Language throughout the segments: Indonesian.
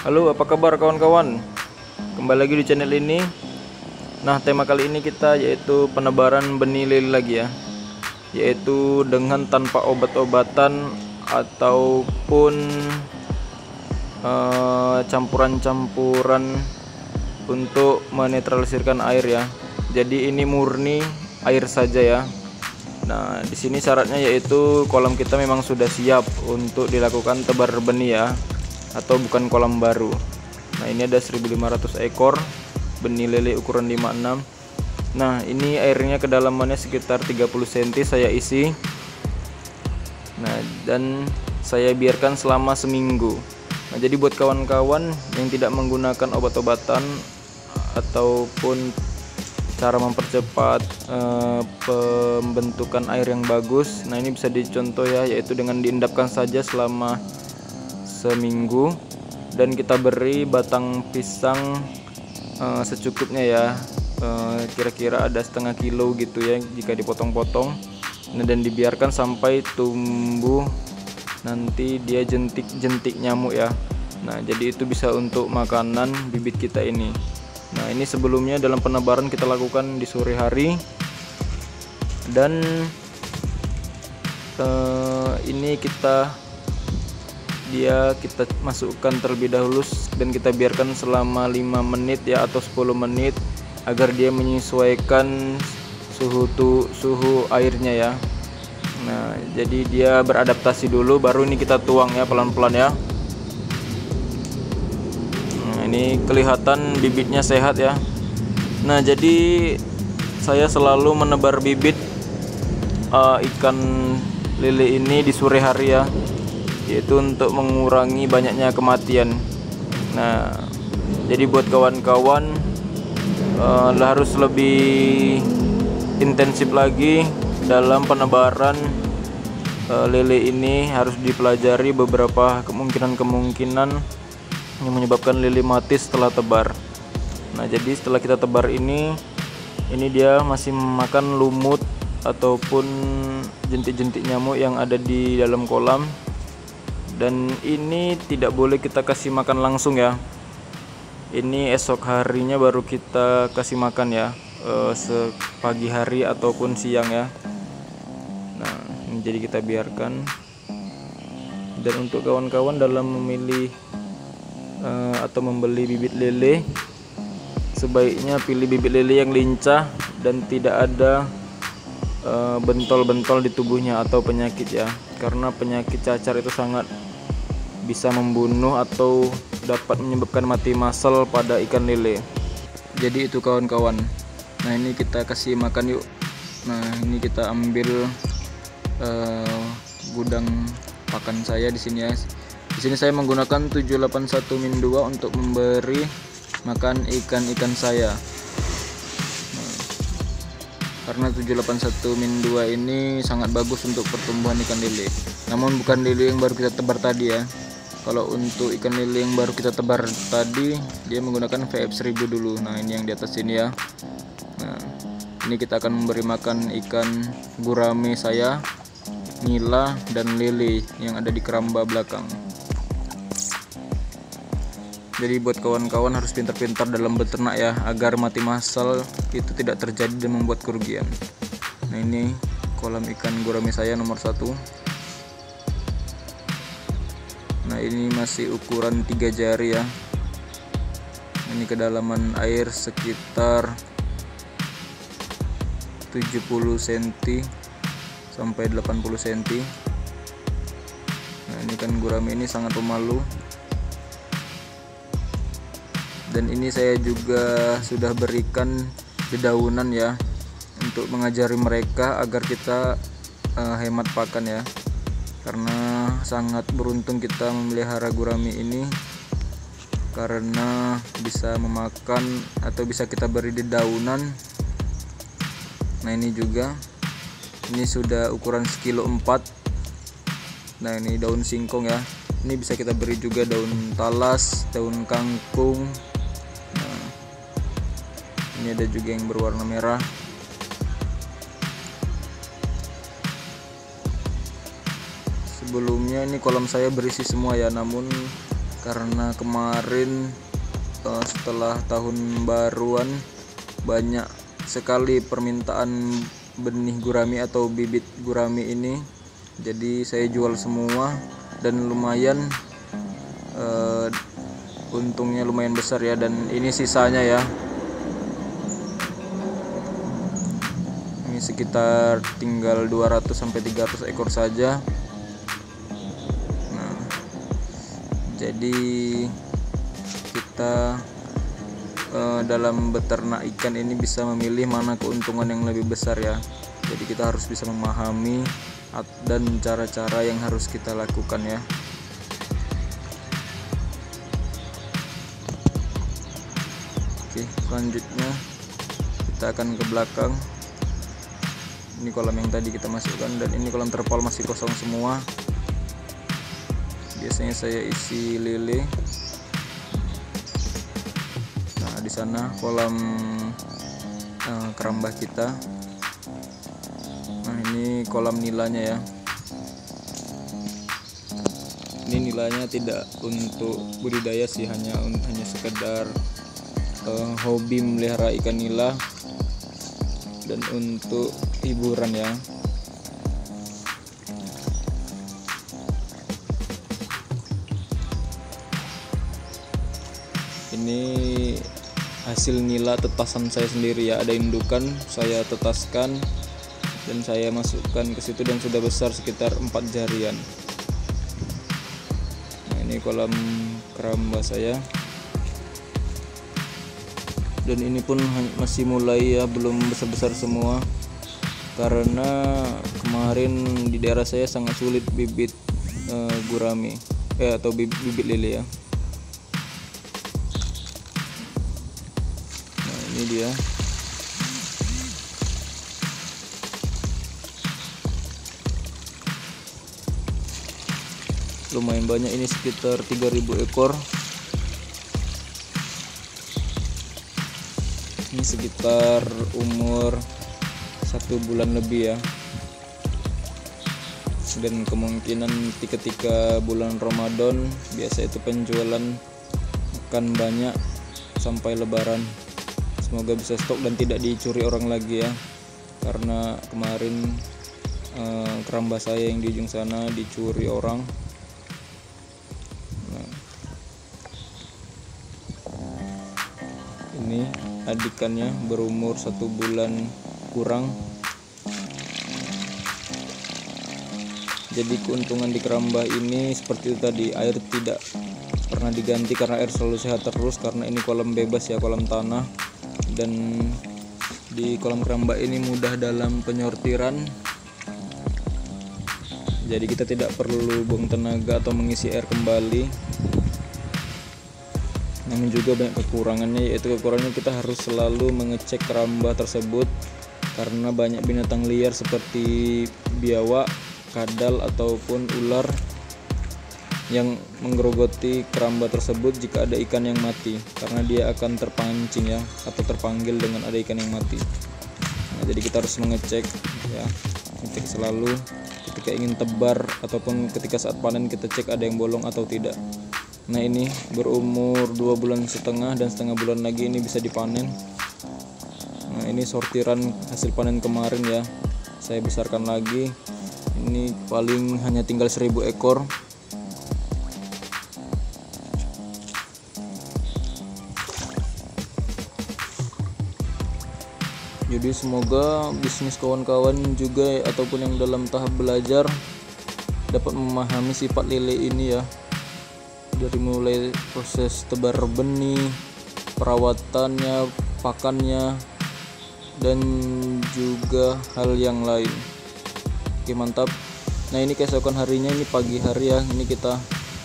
Halo, apa kabar kawan-kawan? Kembali lagi di channel ini. Nah, tema kali ini kita yaitu penebaran benih lele lagi ya, yaitu dengan tanpa obat-obatan ataupun campuran-campuran untuk menetralisirkan air ya. Jadi ini murni air saja ya. Nah, di sini syaratnya yaitu kolam kita memang sudah siap untuk dilakukan tebar benih ya, atau bukan kolam baru. Nah, ini ada 1500 ekor benih lele ukuran 56. Nah, ini airnya kedalamannya sekitar 30 cm saya isi. Nah, dan saya biarkan selama seminggu. Nah, jadi buat kawan-kawan yang tidak menggunakan obat-obatan ataupun cara mempercepat pembentukan air yang bagus, nah ini bisa dicontoh ya, yaitu dengan diendapkan saja selama seminggu dan kita beri batang pisang secukupnya ya, kira-kira ada setengah kilo gitu ya jika dipotong-potong. Nah, dan dibiarkan sampai tumbuh, nanti dia jentik-jentik nyamuk ya. Nah, jadi itu bisa untuk makanan bibit kita ini. Nah, ini sebelumnya dalam penebaran kita lakukan di sore hari, dan ini kita masukkan terlebih dahulu dan kita biarkan selama 5 menit ya, atau 10 menit agar dia menyesuaikan suhu airnya ya. Nah, jadi dia beradaptasi dulu, baru ini kita tuang ya pelan-pelan ya. Nah, ini kelihatan bibitnya sehat ya. Nah, jadi saya selalu menebar bibit ikan lele ini di sore hari ya, yaitu untuk mengurangi banyaknya kematian. Nah, jadi buat kawan-kawan harus lebih intensif lagi dalam penebaran lele ini. Harus dipelajari beberapa kemungkinan yang menyebabkan lele mati setelah tebar. Nah, jadi setelah kita tebar ini dia masih makan lumut ataupun jentik-jentik nyamuk yang ada di dalam kolam. Dan ini tidak boleh kita kasih makan langsung ya. Ini esok harinya baru kita kasih makan ya, pagi hari ataupun siang ya. Nah, ini jadi kita biarkan. Dan untuk kawan-kawan dalam memilih atau membeli bibit lele, sebaiknya pilih bibit lele yang lincah dan tidak ada bentol-bentol di tubuhnya atau penyakit ya, karena penyakit cacar itu sangat bisa membunuh atau dapat menyebabkan mati massal pada ikan lele. Jadi itu kawan-kawan. Nah, ini kita kasih makan yuk. Nah, ini kita ambil gudang pakan saya di sini ya. Di sini saya menggunakan 781 min 2 untuk memberi makan ikan-ikan saya. Nah, karena 781 min 2 ini sangat bagus untuk pertumbuhan ikan lele. Namun bukan lele yang baru kita tebar tadi ya. Kalau untuk ikan lele yang baru kita tebar tadi, dia menggunakan VF1000 dulu. Nah, ini yang di atas sini ya. Nah, ini kita akan memberi makan ikan gurame saya, nila, dan lele yang ada di keramba belakang. Jadi buat kawan-kawan harus pintar-pintar dalam beternak ya, agar mati massal itu tidak terjadi dan membuat kerugian. Nah, ini kolam ikan gurame saya nomor 1. Nah, ini masih ukuran 3 jari ya. Ini kedalaman air sekitar 70 cm sampai 80 cm. Nah, ini kan gurame ini sangat pemalu. Dan ini saya juga sudah berikan dedaunan ya, untuk mengajari mereka agar kita hemat pakan ya. Karena sangat beruntung kita memelihara gurame ini, karena bisa memakan atau bisa kita beri dedaunan. Nah, ini juga, ini sudah ukuran 1,4 kilo. Nah, ini daun singkong ya. Ini bisa kita beri juga daun talas, daun kangkung. Nah, ini ada juga yang berwarna merah. Sebelumnya ini kolam saya berisi semua ya, namun karena kemarin setelah tahun baruan banyak sekali permintaan benih gurami atau bibit gurami ini, jadi saya jual semua dan lumayan untungnya lumayan besar ya. Dan ini sisanya ya, ini sekitar tinggal 200-300 ekor saja. Nah, jadi kita dalam beternak ikan ini bisa memilih mana keuntungan yang lebih besar ya. Jadi kita harus bisa memahami dan cara-cara yang harus kita lakukan ya. Oke, selanjutnya kita akan ke belakang. Ini kolam yang tadi kita masukkan, dan ini kolam terpal masih kosong semua. Biasanya saya isi lele. Nah, di sana kolam kerambah kita. Nah, ini kolam nilanya ya. Ini nilanya tidak untuk budidaya sih, hanya sekedar hobi melihara ikan nila dan untuk hiburan ya. Ini hasil nila tetasan saya sendiri ya, ada indukan saya tetaskan dan saya masukkan ke situ dan sudah besar sekitar 4 jarian. Nah, ini kolam keramba saya. Dan ini pun masih mulai ya, belum besar-besar semua karena kemarin di daerah saya sangat sulit bibit gurami atau bibit lele ya. Nah, ini dia. Lumayan banyak, ini sekitar 3000 ekor. Ini sekitar umur 1 bulan lebih ya. Dan kemungkinan ketika bulan Ramadan biasa itu penjualan akan banyak sampai Lebaran. Semoga bisa stok dan tidak dicuri orang lagi ya, karena kemarin keramba saya yang di ujung sana dicuri orang. Nah, ini adikannya berumur 1 bulan kurang. Jadi keuntungan di keramba ini seperti itu tadi, air tidak pernah diganti karena air selalu sehat terus, karena ini kolam bebas ya, kolam tanah. Dan di kolam keramba ini mudah dalam penyortiran, jadi kita tidak perlu buang tenaga atau mengisi air kembali. Namun juga banyak kekurangannya, yaitu kekurangannya kita harus selalu mengecek keramba tersebut karena banyak binatang liar seperti biawak, kadal ataupun ular yang menggerogoti keramba tersebut jika ada ikan yang mati, karena dia akan terpancing ya atau terpanggil dengan ada ikan yang mati. Nah, jadi kita harus mengecek ya, ngecek selalu ketika ingin tebar ataupun ketika saat panen, kita cek ada yang bolong atau tidak. Nah, ini berumur 2,5 bulan dan setengah bulan lagi ini bisa dipanen. Nah, ini sortiran hasil panen kemarin ya, saya besarkan lagi. Ini paling hanya tinggal 1000 ekor. Jadi semoga bisnis kawan-kawan juga ataupun yang dalam tahap belajar dapat memahami sifat lele ini ya, dari mulai proses tebar benih, perawatannya, pakannya, dan juga hal yang lain. Oke, mantap. Nah, ini keesokan harinya, ini pagi hari ya, ini kita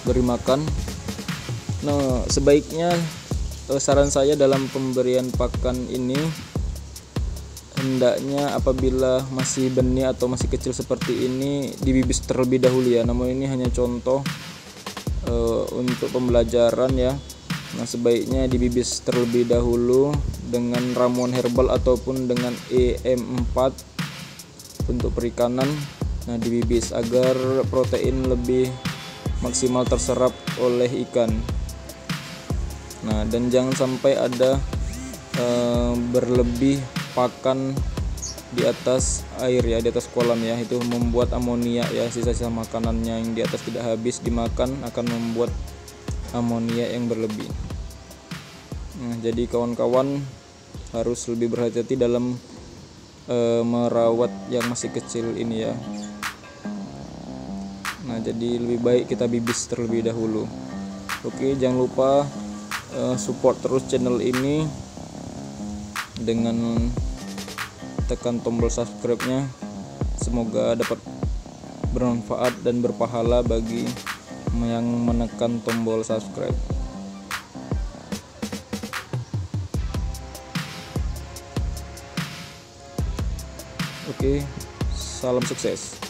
beri makan. Nah, sebaiknya saran saya dalam pemberian pakan ini, hendaknya apabila masih benih atau masih kecil seperti ini dibibis terlebih dahulu ya. Namun ini hanya contoh untuk pembelajaran ya. Nah, sebaiknya dibibis terlebih dahulu dengan ramuan herbal ataupun dengan EM4 untuk perikanan. Nah, dibibis agar protein lebih maksimal terserap oleh ikan. Nah, dan jangan sampai ada berlebih pakan di atas air ya, di atas kolam ya, itu membuat amonia ya, sisa-sisa makanannya yang di atas tidak habis dimakan akan membuat amonia yang berlebih. Nah, jadi kawan-kawan harus lebih berhati-hati dalam merawat yang masih kecil ini ya. Nah, jadi lebih baik kita bibis terlebih dahulu. Oke, jangan lupa support terus channel ini dengan tekan tombol subscribe-nya. Semoga dapat bermanfaat dan berpahala bagi yang menekan tombol subscribe. Oke, salam sukses.